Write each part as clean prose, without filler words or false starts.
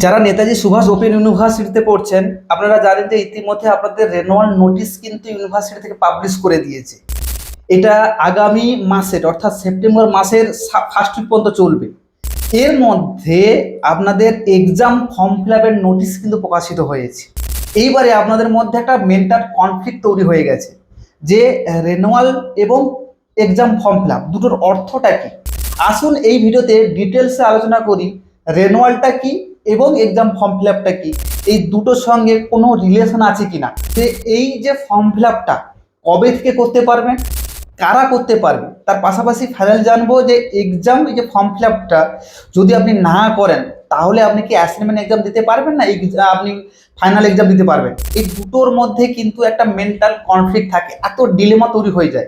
যারা নেতাজি সুভাষ ওপেন ইউনিভার্সিটিতে পড়ছেন, আপনারা জানেন যে ইতিমধ্যে আপনাদের রেনুয়াল নোটিশ কিন্তু ইউনিভার্সিটি থেকে পাবলিশ করে দিয়েছে। এটা আগামী মাসের অর্থাৎ সেপ্টেম্বর মাসের ফার্স্ট উইক পর্যন্ত চলবে। এর মধ্যে আপনাদের এক্সাম ফর্ম ফিল আপের নোটিশ কিন্তু প্রকাশিত হয়েছে। এইবারে আপনাদের মধ্যে একটা মেন্টাল কনফ্লিক্ট তৈরি হয়ে গেছে যে রেনুয়াল এবং এক্সাম ফর্ম ফিল আপ দুটোর অর্থটা কি। আসুন এই ভিডিওতে ডিটেলসে আলোচনা করি রেনুয়ালটা কি এবং এক্সাম ফর্ম ফিল আপটা কি, এই দুটোর সঙ্গে কোনো রিলেশন আছে কিনা, যে এই যে ফর্ম ফিল আপটা কবে থেকে করতে পারবেন, কারা করতে পারবে, তার পাশাপাশি ফাইনাল জানবো যে এক্সাম এই যে ফর্ম ফিল আপটা যদি আপনি না করেন তাহলে আপনি কি অ্যাসাইনমেন্ট এক্সাম দিতে পারবেন না আপনি ফাইনাল এক্সাম দিতে পারবেন। এই দুটোর মধ্যে কিন্তু একটা মেন্টাল কনফ্লিক্ট থাকে, এত ডিলেমা তৈরি হয়ে যায়।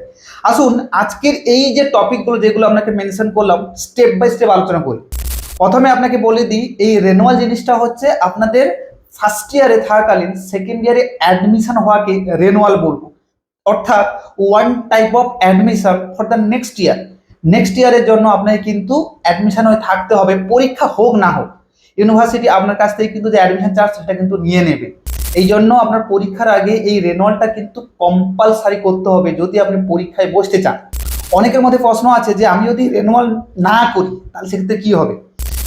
আসুন আজকের এই যে টপিকগুলো যেগুলো আপনাকে মেনশন করলাম স্টেপ বাই স্টেপ আলোচনা করি। প্রথমে আপনাকে বলে দিই, এই রেনুয়াল জিনিসটা হচ্ছে আপনাদের ফার্স্ট ইয়ারে থাকাকালীন সেকেন্ড ইয়ারে অ্যাডমিশন হওয়াকে রেনুয়াল বলবো, অর্থাৎ one type of admission for the next ইয়ারের জন্য আপনাকে কিন্তু অ্যাডমিশন হয়ে থাকতে হবে, পরীক্ষা হোক না হোক ইউনিভার্সিটি আপনার কাছ থেকে কিন্তু যে অ্যাডমিশন চার্জ সেটা কিন্তু নিয়ে নেবে। এই জন্য আপনার পরীক্ষার আগে এই রেনুয়ালটা কিন্তু কম্পালসারি করতে হবে যদি আপনি পরীক্ষায় বসতে চান। অনেকের মধ্যে প্রশ্ন আছে যে আমি যদি রেনুয়াল না করি তাহলে সেক্ষেত্রে কি হবে।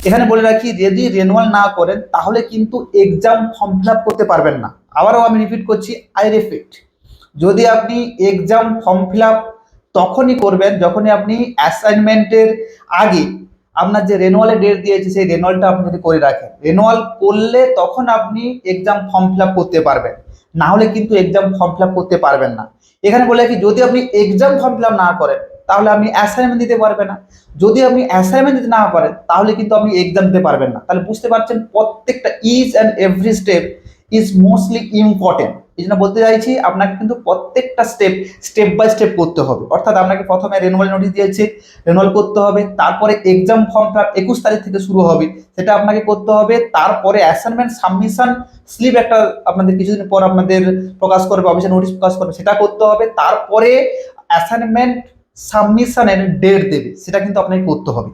এখানে বলে রাখি, যদি রেনুয়াল না করেন তাহলে কিন্তু এক্সাম ফর্ম ফিল আপ করতে পারবেন না। আবারও আমি রিপিট করছি, আই রিপিট, যদি আপনি এক্সাম ফর্ম ফিল আপ তখনই করবেন যখনই আপনি অ্যাসাইনমেন্টের আগে আপনার যে রেনুয়ালের ডেট দিয়েছে সেই রেনুয়ালটা আপনি যদি করে রাখেন। রেনুয়াল করলে তখন আপনি এক্সাম ফর্ম ফিল আপ করতে পারবেন, না হলে কিন্তু এক্সাম ফর্ম ফিল আপ করতে পারবেন না। এখানে বলে রাখি, যদি আপনি এক্সাম ফর্ম ফিল আপ না করেন তাহলে আপনি অ্যাসাইনমেন্ট দিতে পারবেন না, যদি আপনি অ্যাসাইনমেন্ট দিতে না পারেন তাহলে কিন্তু আপনি এক্সাম দিতে পারবেন না। তাহলে বুঝতে পারছেন প্রত্যেকটা each and every step is mostly important. এই জন্য বলতে চাইছি আপনাকে কিন্তু প্রত্যেকটা স্টেপ বাই স্টেপ করতে হবে। অর্থাৎ আপনাকে প্রথমে রেনুয়াল নোটিশ দিয়েছে, রেনুয়াল করতে হবে, তারপরে এক্সাম ফর্ম ফিল আপ 21 তারিখ থেকে শুরু হবে, সেটা আপনাকে করতে হবে। তারপরে অ্যাসাইনমেন্ট সাবমিশন স্লিপ একটা আপনাদের কিছুদিন পর আপনাদের প্রকাশ করবে, অফিসিয়াল নোটিশ প্রকাশ করবে, সেটা করতে হবে। তারপরে অ্যাসাইনমেন্ট সাবমিশনের ডেট দেবে, সেটা কিন্তু আপনাকে করতে হবে।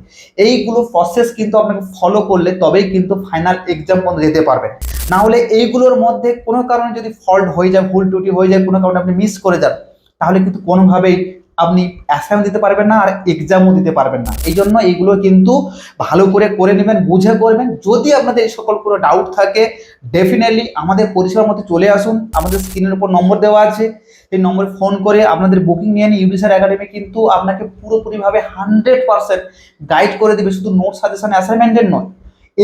এইগুলো প্রসেস কিন্তু আপনাকে ফলো করলে তবেই কিন্তু ফাইনাল এক্সাম পর্যন্ত যেতে পারবেন। না হলে এইগুলোর মধ্যে কোনো কারণে যদি ফল্ট হয়ে যায়, ভুল ত্রুটি হয়ে যায়, কোনো কারণে আপনি মিস করে যান, তাহলে কিন্তু কোনোভাবেই আপনি অ্যাসাইনমেন্ট দিতে পারবেন না আর এক্সামও দিতে পারবেন না। এই জন্য এইগুলো কিন্তু ভালো করে নেবেন, বুঝে করবেন। যদি আপনাদের এই সকল কোনো ডাউট থাকে ডেফিনেটলি আমাদের পরিষেবার মধ্যে চলে আসুন, আমাদের স্ক্রিনের উপর নম্বর দেওয়া আছে, এই নম্বরে ফোন করে আপনাদের বুকিং নিয়ে নিন। ইউবিসার একাডেমি কিন্তু আপনাকে পুরোপুরিভাবে 100% গাইড করে দেবে, শুধু নোট সাজেশন অ্যাসাইনমেন্টের নয়,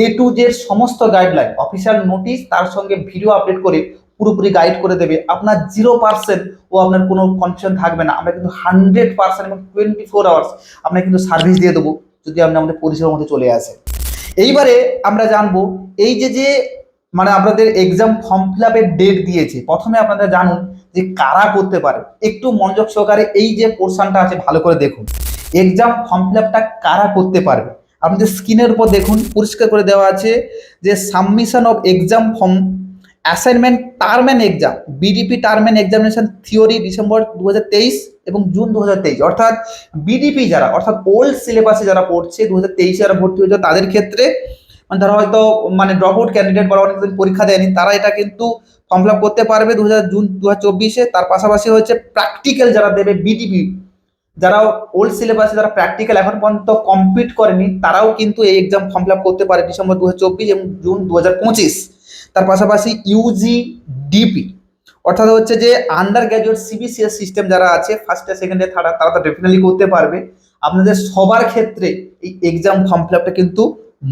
এ টু জেড সমস্ত গাইডলাইন, অফিসিয়াল নোটিশ, তার সঙ্গে ভিডিও আপডেট করে পুরোপুরি গাইড করে দেবে। আপনার 0% ও আপনার কোনো কনফিউশন থাকবে না। আমরা কিন্তু 100% এবং 24 আওয়ার্স আমরা কিন্তু সার্ভিস দিয়ে দেবো যদি আপনি আমাদের পরিষেবার মধ্যে চলে আসেন। এইবারে আমরা জানবো এই যে মানে আপনাদের এক্সাম ফর্ম ফিল আপের ডেট দিয়েছে। প্রথমে আপনারা জানুন যে কারা করতে পারে, একটু মনোযোগ সহকারে এই যে পোর্শনটা আছে ভালো করে দেখুন। এক্সাম ফর্ম ফিল আপটা কারা করতে পারবে, আপনাদের স্ক্রিনের উপর দেখুন পরিষ্কার করে দেওয়া আছে যে submission of exam form assignment term and exam BDP term and examination theory December 2023 এবং জুন 2023, অর্থাৎ বিডিপি যারা অর্থাৎ ওল্ড সিলেবাসে যারা পড়ছে 2023 যারা ভর্তি হয়েছে তাদের ক্ষেত্রে, মানে তারা হয়তো মানে ড্রপ আউট ক্যান্ডিডেট বা অনেকদিন পরীক্ষা দেয়নি, তারা এটা কিন্তু ফর্ম ফিল আপ করতে পারবে জুন 2024-এ। তার পাশাপাশি হচ্ছে প্র্যাকটিক্যাল যারা দেবে বিডিপি, যারা ওল্ড সিলেবাসে যারা প্র্যাকটিক্যাল এখন পর্যন্ত কমপ্লিট করেনি তারাও কিন্তু এই এক্সাম ফর্ম ফিল আপ করতে পারে ডিসেম্বর 2024 এবং জুন 2025। তার পাশাপাশি ইউজি ডিপি অর্থাৎ হচ্ছে যে আন্ডার গ্র্যাজুয়েট সিবিসিএস সিস্টেম যারা আছে first year second year third তারা তো ডেফিনেটলি করতে পারবে। আপনাদের সবার ক্ষেত্রে এই এক্সাম ফর্ম ফিল আপটা কিন্তু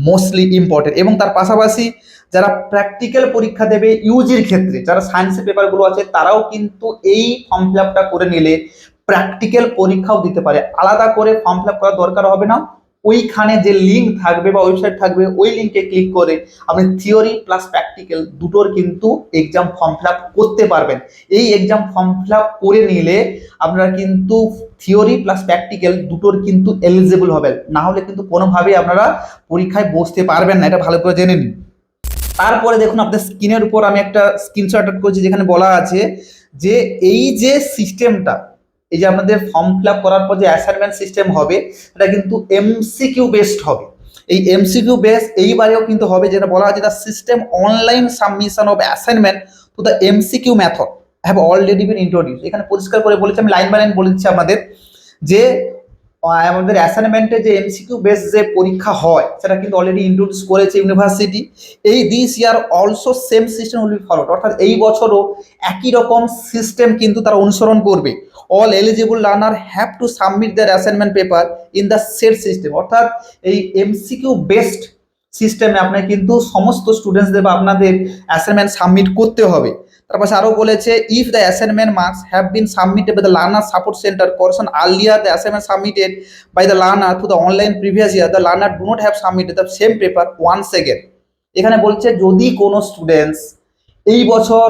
মোস্টলি ইম্পর্টেন্ট। এবং তার পাশাপাশি যারা প্র্যাকটিক্যাল পরীক্ষা দেবে ইউজির ক্ষেত্রে, যারা সায়েন্সের পেপারগুলো আছে তারাও কিন্তু এই ফর্ম ফিল আপটা করে নিলে প্র্যাকটিক্যাল পরীক্ষাও দিতে পারে। আলাদা করে ফর্ম ফিল আপ করার দরকার হবে না, ওইখানে যে লিঙ্ক থাকবে বা ওয়েবসাইট থাকবে ওই লিঙ্কে ক্লিক করে আপনি থিওরি প্লাস প্র্যাকটিক্যাল দুটোর কিন্তু এক্সাম ফর্ম ফিল আপ করতে পারবেন। এই এক্সাম ফর্ম ফিল আপ করে নিলে আপনারা কিন্তু থিওরি প্লাস প্র্যাকটিক্যাল দুটোর কিন্তু এলিজিবল হবেন, না হলে কিন্তু কোনোভাবেই আপনারা পরীক্ষায় বসতে পারবেন না, এটা ভালো করে জেনে নিন। তারপরে দেখুন আপনাদের স্ক্রিনের উপর আমি একটা স্ক্রিনশট করছি যেখানে বলা আছে যে এই যে সিস্টেমটা, এই যে আপনাদের ফর্ম ফিল আপ করার পর যে অ্যাসাইনমেন্ট সিস্টেম হবে এটা কিন্তু এমসিকিউ বেসড হবে। এই এমসিকিউ বেস এইবারেও কিন্তু হবে, যেটা বলা আছে the system online submission of assignment to the MCQ method have already been introduce. এখানে পরিষ্কার করে বলেছে, আমি লাইন বাই লাইন বলে দিচ্ছি আপনাদের, যে আমাদের অ্যাসাইনমেন্টে যে এমসিকিউ বেস যে পরীক্ষা হয় সেটা কিন্তু অলরেডি ইন্ট্রোডিউস করেছে ইউনিভার্সিটি। এই this year also same system will be followed, অর্থাৎ এই বছরও একই রকম সিস্টেম কিন্তু তারা অনুসরণ করবে। All eligible learner have to submit their assignment paper in the set system, অর্থাৎ এই এমসিকিউ বেসড সিস্টেমে আপনার কিন্তু সমস্ত স্টুডেন্টসদের বা আপনাদের অ্যাসাইনমেন্ট সাবমিট করতে হবে। তারপর আরও বলেছে, if the assignment marks have been submitted by the learner support centre কোর্সন earlier the assignment submitted by the learner through the online previous year the learner do not have submitted the same paper once again. এখানে বলছে যদি কোনো students এই বছর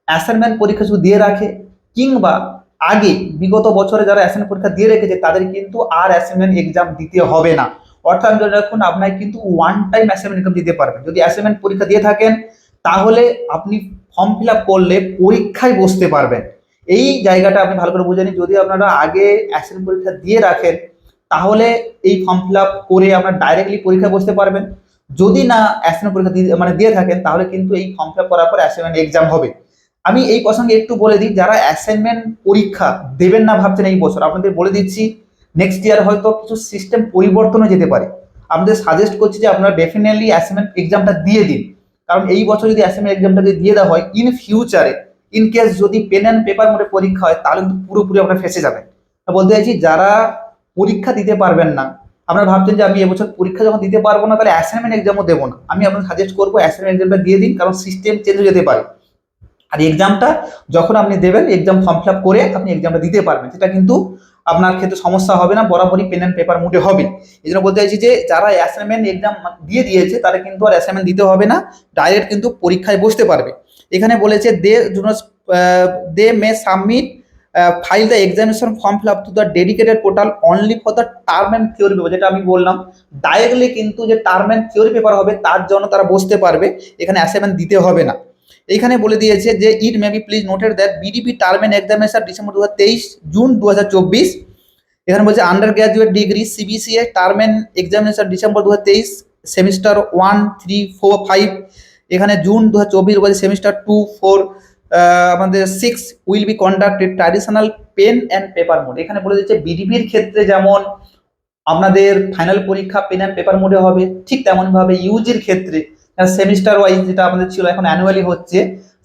assignment পরীক্ষা শুধু দিয়ে রাখে, কিংবা আগে বিগত বছরে যারা অ্যাসাইনমেন্ট পরীক্ষা দিয়ে রেখেছে তাদের কিন্তু আর অ্যাসাইনমেন্ট এক্সাম দিতে হবে না। অর্থাৎ ধরে রাখুন আপনার কিন্তু ওয়ান টাইম অ্যাসাইনমেন্ট এক্সাম দিতে পারবেন। যদি অ্যাসাইনমেন্ট পরীক্ষা দিয়ে থাকেন তাহলে আপনি ফর্ম ফিল আপ করলে পরীক্ষায় বসতে পারবেন। এই জায়গাটা আপনি ভালো করে বুঝে নিন। যদি আপনারা আগে অ্যাসাইনমেন্ট পরীক্ষা দিয়ে রাখেন তাহলে এই ফর্ম ফিল আপ করে আপনারা ডাইরেক্টলি পরীক্ষা বসতে পারবেন। যদি না অ্যাসাইনমেন্ট পরীক্ষা দিয়ে থাকেন তাহলে কিন্তু এই ফর্ম ফিল আপ করার পর অ্যাসাইনমেন্ট এক্সাম হবে। আমি এই প্রসঙ্গে একটু বলে দিই, যারা অ্যাসাইনমেন্ট পরীক্ষা দেবেন না ভাবছেন এই বছর, আপনাদের বলে দিচ্ছি নেক্সট ইয়ার হয়তো কিছু সিস্টেম পরিবর্তনও যেতে পারে। আপনাদের সাজেস্ট করছি যে আপনারা ডেফিনেটলি অ্যাসাইনমেন্ট এক্সামটা দিয়ে দিন, কারণ এই বছর যদি অ্যাসাইনমেন্ট এক্সামটা যদি দিয়ে দেওয়া হয়, ইন ফিউচারে ইন কেস যদি পেন অ্যান্ড পেপার মোডে পরীক্ষা হয় তাহলে কিন্তু পুরোপুরি আপনারা ফেসে যাবেন। বলতে চাইছি যারা পরীক্ষা দিতে পারবেন না, আপনারা ভাবছেন যে আমি এবছর পরীক্ষা যখন দিতে পারবো না তাহলে অ্যাসাইনমেন্ট এক্সামও দেবো না, আমি আপনাদের সাজেস্ট করবো অ্যাসাইনমেন্ট এক্সামটা দিয়ে দিন, কারণ সিস্টেম চেঞ্জ হয়ে যেতে পারে। আর এক্সামটা যখন আপনি দেবেন এক্সাম ফর্ম ফিল আপ করে আপনি এক্সামটা দিতে পারবেন, সেটা কিন্তু আপনার ক্ষেত্রে সমস্যা হবে না, বরাবরই পেন অ্যান্ড পেপার মোডে হবে। এই জন্য বলতে চাইছি যে যারা অ্যাসাইনমেন্ট এক্সাম দিয়ে দিয়েছে তারা কিন্তু আর অ্যাসাইনমেন্ট দিতে হবে না, ডাইরেক্ট কিন্তু পরীক্ষায় বসতে পারবে। এখানে বলেছে they may submit file the examination form fill up to the dedicated portal only for the term and theory paper, যেটা আমি বললাম ডাইরেক্টলি কিন্তু যে টার্ম অ্যান্ড থিওরি পেপার হবে তার জন্য তারা বসতে পারবে, এখানে অ্যাসাইনমেন্ট দিতে হবে না। এইখানে বলে দিয়েছে যে it may be please noted that BDP term and examination December 2023 June 2024। এখানে বলছে under graduate degree CBCA term and examination December 2023 semester 1, 3, 4, 5। এখানে জুন 2024 বলছে সেমিস্টার 2, 4 আমাদের 6 will be conducted traditional pen and paper mode. এখানে বলে দিচ্ছে বিডিপির ক্ষেত্রে যেমন আপনাদের ফাইনাল পরীক্ষা পেন অ্যান্ড পেপার মোডে হবে, ঠিক তেমনভাবে ইউজির ক্ষেত্রে সেমিস্টার ওয়াইজ যেটা আমাদের ছিল এখন অ্যানুয়ালি হচ্ছে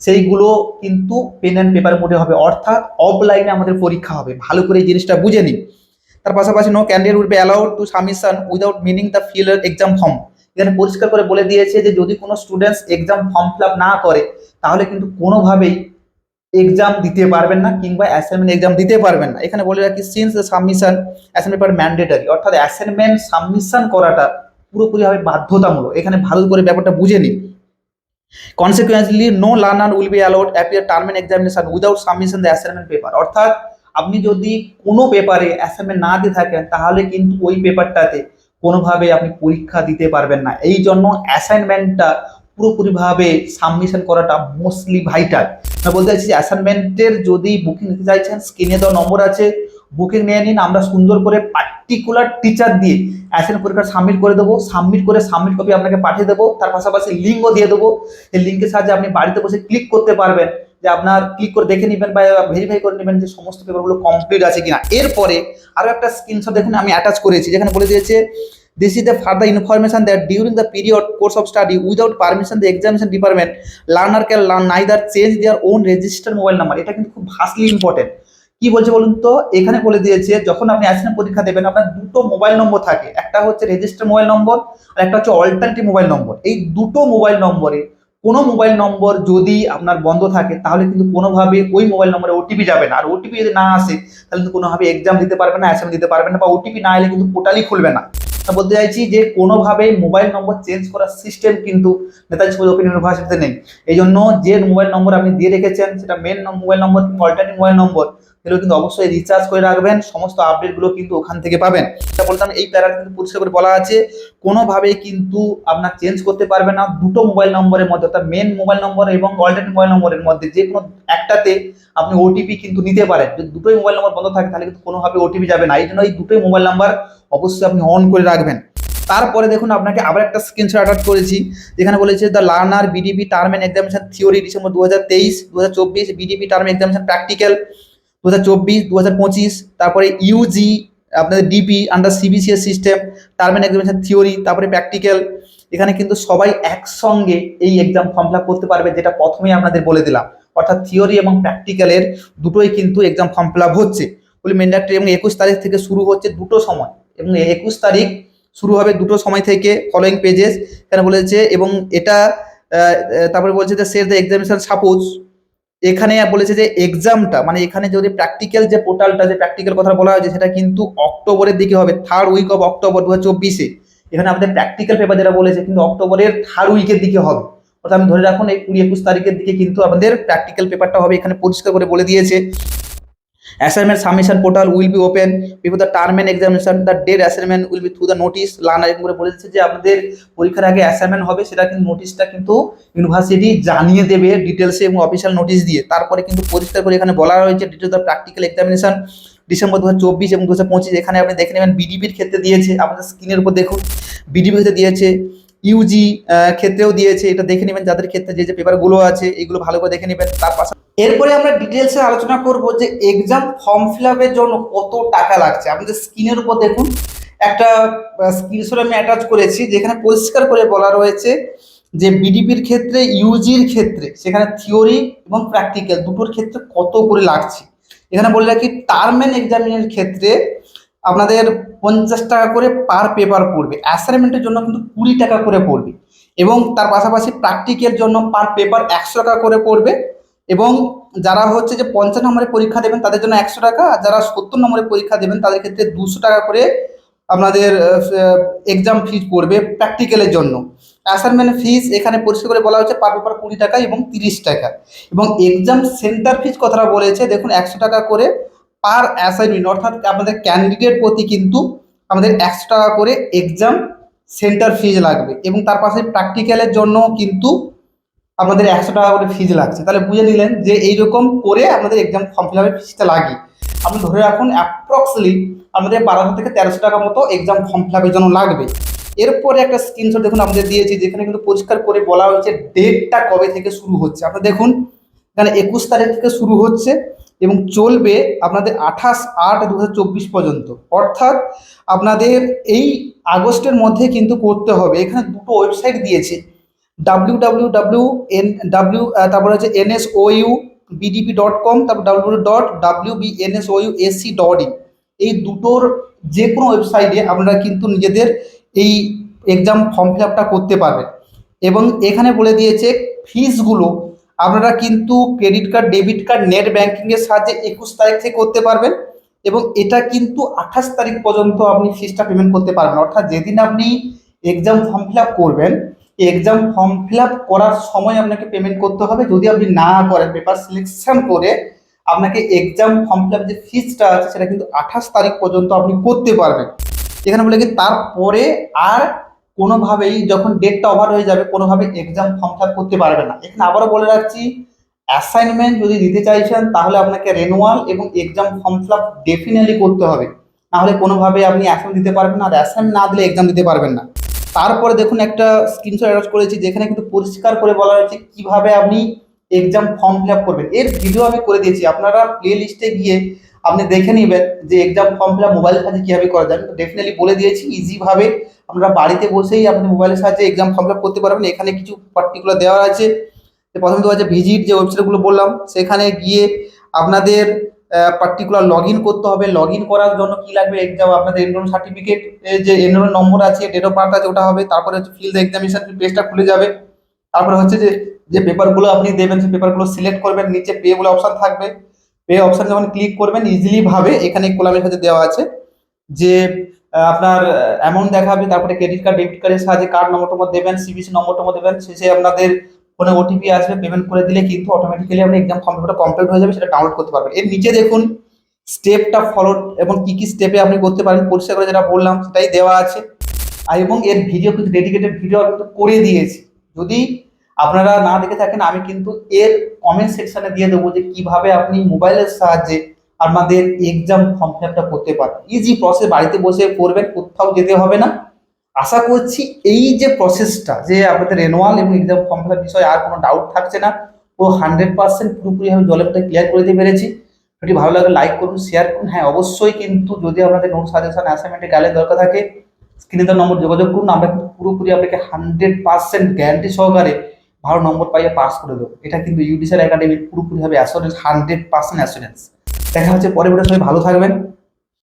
সেইগুলো কিন্তু পেন অ্যান্ড পেপার মোডে হবে, অর্থাৎ অফলাইনে আমাদের পরীক্ষা হবে। ভালো করে এই জিনিসটা বুঝে নিন। তার পাশাপাশি no candidate will be allowed to submission without meaning the fill exam form. এখানে পরিষ্কার করে বলে দিয়েছে যে যদি কোনো students exam form fill up না করে তাহলে কিন্তু কোনোভাবেই এক্সাম দিতে পারবেন না কিংবা অ্যাসাইনমেন্ট এক্সাম দিতে পারবেন না। এখানে বলে রাখি since the submission assignment paper mandatory, অর্থাৎ অ্যাসাইনমেন্ট সাবমিশন করাটা পুরোপুরিভাবে বাধ্যতামূলক। এখানে ভালো করে ব্যাপারটা বুঝে নিন। Consequently no learner will be allowed appear term and examination without submission the assignment paper, অর্থাৎ আপনি যদি কোনো পেপারে অ্যাসাইনমেন্ট না দিয়ে থাকেন তাহলে কিন্তু ওই পেপারটাতে কোনোভাবে আপনি পরীক্ষা দিতে পারবেন না। এই জন্য অ্যাসাইনমেন্টটা পুরোপুরিভাবে সাবমিশন করাটা মোস্টলি ভাইটাল। আমি বলতে চাইছি অ্যাসাইনমেন্টের যদি বুকিং নিতে চাইছেন স্ক্রিনে দেওয়া নম্বর আছে, বুকিং নিয়ে নিন। আমরা সুন্দর করে পার্টিকুলার টিচার দিয়ে অ্যাসাইনমেন্ট পরীক্ষা সাবমিট করে দেবো, সাবমিট কপি আপনাকে পাঠিয়ে দেবো, তার পাশাপাশি লিঙ্কও দিয়ে দেবো। এই লিঙ্কের সাহায্যে আপনি বাড়িতে বসে ক্লিক করতে পারবেন, যে আপনার ক্লিক করে দেখে নেবেন বা ভেরিফাই করে নেবেন যে সমস্ত পেপারগুলো কমপ্লিট আছে কিনা। এরপরে আরও একটা স্ক্রিনশট দেখুন আমি অ্যাটাচ করেছি, যেখানে বলে দিয়েছে this is the further information that during the period course of study without permission the examination department learner can neither change their own registered mobile number। এটা কিন্তু খুব ভাস্টলি ইম্পর্টেন্ট। কি বলছে বলুন তো, এখানে বলে দিয়েছে যখন আপনি অ্যাসাইনমেন্ট পরীক্ষা দেবেন আপনার দুটো মোবাইল নম্বর থাকে, একটা হচ্ছে রেজিস্টার মোবাইল নম্বর আর একটা হচ্ছে অল্টারনেটিভ মোবাইল নম্বর। এই দুটো মোবাইল নম্বরে কোনো মোবাইল নম্বর যদি আপনার বন্ধ থাকে তাহলে কিন্তু কোনোভাবে ওই মোবাইল নম্বরে ওটিপি যাবে না, আর ওটিপি যদি না আসে তাহলে কিন্তু কোনোভাবে এক্সাম দিতে পারবেন না, অ্যাসাইনমেন্ট দিতে পারবেন না, বা ওটিপি না এলে কিন্তু পোর্টালই খুলবে না। বলতে চাইছি যে কোনোভাবে মোবাইল নম্বর চেঞ্জ করার সিস্টেম কিন্তু নেতাজি সুভাষ ওপেন ইউনিভার্সিটিতে নেই। এই জন্য যে মোবাইল নম্বর আপনি দিয়ে রেখেছেন সেটা মেন মোবাইল নম্বর কিংবা অল্টারনেটিভ মোবাইল নম্বর, এগুলো কিন্তু অবশ্যই রিচার্জ করে রাখবেন, সমস্ত আপডেটগুলো কিন্তু ওখান থেকে পাবেন। এটা বলতাম এই প্যারাটা কিন্তু পরিষ্কার করে বলা আছে কোনোভাবেই কিন্তু আপনার চেঞ্জ করতে পারবে না। দুটো মোবাইল নম্বরের মধ্যে অর্থাৎ মেন মোবাইল নম্বর এবং অল্টারনেটিভ মোবাইল নম্বরের মধ্যে যে কোনো একটাতে আপনি ওটিপি কিন্তু নিতে পারেন। যদি দুটোই মোবাইল নম্বর বন্ধ থাকে তাহলে কিন্তু কোনোভাবে ওটিপি যাবে না। এই জন্য এই দুটোই মোবাইল নাম্বার অবশ্যই আপনি অন করে রাখবেন। তারপরে দেখুন আপনাকে আবার একটা স্ক্রিনশট অ্যাটাচ করেছি, যেখানে বলেছে the learner BDP term and examination theory December 2023, 2024 BDP term examination practical 2024, 2025, তারপরে ইউজি আপনাদের DP under CBCS system term and examination theory, তারপরে প্র্যাকটিক্যাল। এখানে কিন্তু সবাই একসঙ্গে এই এক্সাম ফর্ম ফিল আপ করতে পারবে, যেটা প্রথমেই আপনাদের বলে দিলাম। অর্থাৎ থিওরি এবং প্র্যাকটিক্যালের দুটোই কিন্তু এক্সাম ফর্ম ফিল আপ হচ্ছে ম্যান্ডেটরি, এবং 21 তারিখ থেকে শুরু হচ্ছে দুটো সময়, এবং 21 তারিখ শুরু হবে দুটো সময় থেকে। ফলোয়িং পেজেস এখানে বলেছে, এবং এটা তারপরে বলছে যে সেট দ্য এক্সামিনেশন সাপোজ, এখানে বলেছে যে এক্সামটা মানে এখানে যদি প্র্যাকটিক্যাল যে পোর্টালটা যে প্র্যাকটিক্যাল কথা বলা হয়েছে সেটা কিন্তু অক্টোবরের দিকে হবে, 3rd উইক অফ অক্টোবর 2024-এ। এখানে আমাদের প্র্যাকটিক্যাল পেপার যেটা বলেছে কিন্তু অক্টোবরের 3rd উইকের দিকে হবে, অর্থাৎ আমি ধরে রাখুন এই 20-21 তারিখের দিকে কিন্তু আমাদের প্র্যাকটিক্যাল পেপারটা হবে। এখানে পরিষ্কার করে বলে দিয়েছে assignment submission portal will be open before the term and examination, the date assignment will be through the notice learner এরকম করে বলেছে যে আপনাদের পরীক্ষার আগে অ্যাসাইনমেন্ট হবে, সেটা কিন্তু নোটিশটা কিন্তু ইউনিভার্সিটি জানিয়ে দেবে ডিটেলসে এবং অফিসিয়াল নোটিশ দিয়ে। তারপরে কিন্তু পরিষ্কার করে এখানে বলা হয়েছে details of practical examination December 2024 এবং 2025। এখানে আপনি দেখে নেবেন বিডিপির ক্ষেত্রে দিয়েছে, আপনাদের স্ক্রিনের উপর দেখুন বিডিপির ক্ষেত্রে দিয়েছে, ইউজি ক্ষেত্রেও দিয়েছে, এটা দেখে নেবেন যাদের ক্ষেত্রে যে যে পেপারগুলো আছে এইগুলো ভালো করে দেখে নেবেন। তার পাশাপাশি এরপরে আমরা ডিটেলসে আলোচনা করব যে এক্সাম ফর্ম ফিল আপের জন্য কত টাকা লাগছে। আপনাদের স্ক্রিনের উপর দেখুন একটা স্ক্রিনশট আমি অ্যাটাচ করেছি, যেখানে পরিষ্কার করে বলা রয়েছে যে বিডিপির ক্ষেত্রে ইউজির ক্ষেত্রে সেখানে থিওরি এবং প্র্যাকটিক্যাল দুটোর ক্ষেত্রে কত করে লাগছে। এখানে বলে রাখি টার্ম অ্যান্ড এক্সামিনের ক্ষেত্রে আপনাদের 50 টাকা করে পার পেপার পড়বে, অ্যাসাইনমেন্টের জন্য কিন্তু 20 টাকা করে পড়বে, এবং তার পাশাপাশি প্র্যাকটিক্যালের জন্য পার পেপার 100 টাকা করে পড়বে, এবং যারা হচ্ছে যে 50 নম্বরের পরীক্ষা দেবেন তাদের জন্য 100 টাকা, আর যারা 70 নম্বরের পরীক্ষা দেবেন তাদের ক্ষেত্রে 200 টাকা করে আপনাদের এক্সাম ফিজ পড়বে প্র্যাকটিক্যালের জন্য। অ্যাসাইনমেন্ট ফিজ এখানে পরিষ্কার করে বলা হচ্ছে পার পেপার 20 টাকা এবং 30 টাকা, এবং এক্সাম সেন্টার ফিজ কথাটা বলেছে দেখুন 100 টাকা করে পার অ্যাসাইনমেন্ট, অর্থাৎ আপনাদের ক্যান্ডিডেট প্রতি কিন্তু আমাদের 100 টাকা করে এক্সাম সেন্টার ফিজ লাগবে, এবং তার পাশে প্র্যাকটিক্যালের জন্য কিন্তু আমাদের 100 টাকা করে ফিজ লাগছে। তাহলে বুঝে নিলেন যে এইরকম করে আমাদের এক্সাম ফর্ম ফিল আপের ফিজটা লাগে। আপনি ধরে রাখুন অ্যাপ্রক্সলি আমাদের 1200 থেকে 1300 টাকা মতো এক্সাম ফর্ম ফিল আপের জন্য লাগবে। এরপরে একটা স্ক্রিনশট দেখুন আমাদের দিয়েছি, যেখানে কিন্তু পরিষ্কার করে বলা হয়েছে ডেটটা কবে থেকে শুরু হচ্ছে। আপনারা দেখুন এখানে 21 তারিখ থেকে শুরু হচ্ছে এবং চলবে আপনাদের 28/8/2024 পর্যন্ত, অর্থাৎ আপনাদের এই আগস্টের মধ্যে কিন্তু করতে হবে। এখানে দুটো ওয়েবসাইট দিয়েছে, www.nw তারপরে হচ্ছে nsoubdp.com, তারপর www.wbnsousc.in, এই দুটোর যে কোনো ওয়েবসাইটে আপনারা কিন্তু নিজেদের এই এক্সাম ফর্ম ফিল আপটা করতে পারবেন। এবং এখানে বলে দিয়েছে ফিসগুলো আপনারা কিন্তু credit card, debit card, net ব্যাংকিংয়ের সাহায্যে 21 তারিখ থেকে করতে পারবেন, এবং এটা কিন্তু 28 তারিখ পর্যন্ত আপনি ফিসটা পেমেন্ট করতে পারবেন। অর্থাৎ যেদিন আপনি এক্সাম ফর্ম ফিল আপ করবেন, এক্সাম ফর্ম ফিল আপ করার সময় আপনাকে পেমেন্ট করতে হবে। যদি আপনি না করেন, পেপার সিলেকশন করে আপনাকে এক্সাম ফর্ম ফিল আপ যে ফিসটা আছে সেটা কিন্তু 28 তারিখ পর্যন্ত আপনি করতে পারবেন। এখানে বলে কি তারপরে আর কোনোভাবেই যখন ডেটটা ওভার হয়ে যাবে কোনোভাবে এক্সাম ফর্ম ফিল আপ করতে পারবে না। এখানে আবারও বলে রাখছি, অ্যাসাইনমেন্ট যদি দিতে চাইছেন তাহলে আপনাকে রেনুয়াল এবং exam form fill up definitely করতে হবে, নাহলে কোনোভাবে আপনি অ্যাসাইনমেন্ট দিতে পারবেন না, আর অ্যাসাইনমেন্ট না দিলে এক্সাম দিতে পারবেন না। তারপরে দেখুন একটা স্ক্রিনশট অ্যাটাচ করেছি, যেখানে কিন্তু পরিষ্কার করে বলা হয়েছে কিভাবে আপনি এক্সাম ফর্ম ফিল আপ করবেন। এর ভিডিও আমি করে দিয়েছি, আপনারা প্লে লিস্টে গিয়ে আপনি দেখে নেবেন যে এক্সাম ফর্ম ফিল আপ মোবাইলের সাহায্যে কীভাবে করা যায়। ডেফিনেটলি বলে দিয়েছি ইজিভাবে আপনারা বাড়িতে বসেই আপনি মোবাইলের সাহায্যে এক্সাম ফর্ম ফিল আপ করতে পারবেন। এখানে কিছু পার্টিকুলার দেওয়া আছে, প্রথমে দেওয়া আছে ভিজিট, যে ওয়েবসাইটগুলো বললাম সেখানে গিয়ে আপনাদের পার্টিকুলার লগ ইন করতে হবে। লগ ইন করার জন্য কি লাগবে, এক্সাম আপনাদের এনরোলমেন্ট সার্টিফিকেট, যে এনরোলমেন্ট নম্বর আছে, ডেট অফ বার্থ আছে ওটা হবে, তারপরে হচ্ছে ফিল দ্য এক্সামিনেশন পেজটা খুলে যাবে, তারপরে হচ্ছে যে পেপারগুলো আপনি দেবেন সেই পেপারগুলো সিলেক্ট করবেন, নিচে পে বলে অপশন থাকবে, পে অপশন যখন ক্লিক করবেন ইজিলি ভাবে এখানে কলামের সাথে দেওয়া আছে যে আপনার অ্যামাউন্ট দেখাবে, তারপরে ক্রেডিট কার্ড, ডেবিট কার্ডের সাহায্যে কার্ড নম্বরটা দেবেন, সিবিসি নম্বরটা দেবেন, শেষে আপনাদের ফোনে ওটিপি আসবে, পেমেন্ট করে দিলে কিন্তু অটোমেটিক্যালি আপনি এক্সাম ফর্মটা কমপ্লিট হয়ে যাবে, সেটা ডাউনলোড করতে পারবেন। এর নিচে দেখুন স্টেপটা ফলো এবং কি কি স্টেপে আপনি করতে পারেন পরিষ্কার করে যেটা বললাম সেটাই দেওয়া আছে, এবং এর ভিডিও কিন্তু ডেডিকেটেড ভিডিও কিন্তু করে দিয়েছি। যদি আপনারা না দেখে থাকেন আমি কিন্তু এর কমেন্ট সেকশনে দিয়ে দেবো যে কিভাবে আপনি মোবাইলের সাহায্যে আপনাদের এক্সাম ফর্ম ফিল আপটা করতে পারেন। ইজি প্রসেস, বাড়িতে বসে করবেন, কোথাও যেতে হবে না, আশা করছি এই যে প্রসেসটা, যে আপনাদের রেনুয়াল এবং এক্সাম ফর্ম ফিল বিষয়ে আর কোনো ডাউট থাকছে না, ও 100% পুরোপুরিভাবে জলের মধ্যে ক্লিয়ার করে দিতে পেরেছি। যদি ভালো লাগে লাইক করুন, শেয়ার করুন। হ্যাঁ অবশ্যই কিন্তু যদি আপনাদের নোট সাজেশন অ্যাসাইনমেন্টে গাইডের দরকার থাকে স্ক্রিনে দেওয়া নম্বর যোগাযোগ করুন, আমরা কিন্তু পুরোপুরি আপনাকে 100% গ্যারান্টি সহকারে ভালো নম্বর পাইয়ে পাস করে দেবো। এটা কিন্তু ইউডিসিআর একাডেমির পুরোপুরিভাবে অ্যাসুরেন্স, 100% অ্যাসুরেন্স। দেখা হচ্ছে পরে ভিডিও, সবাই ভালো থাকবেন।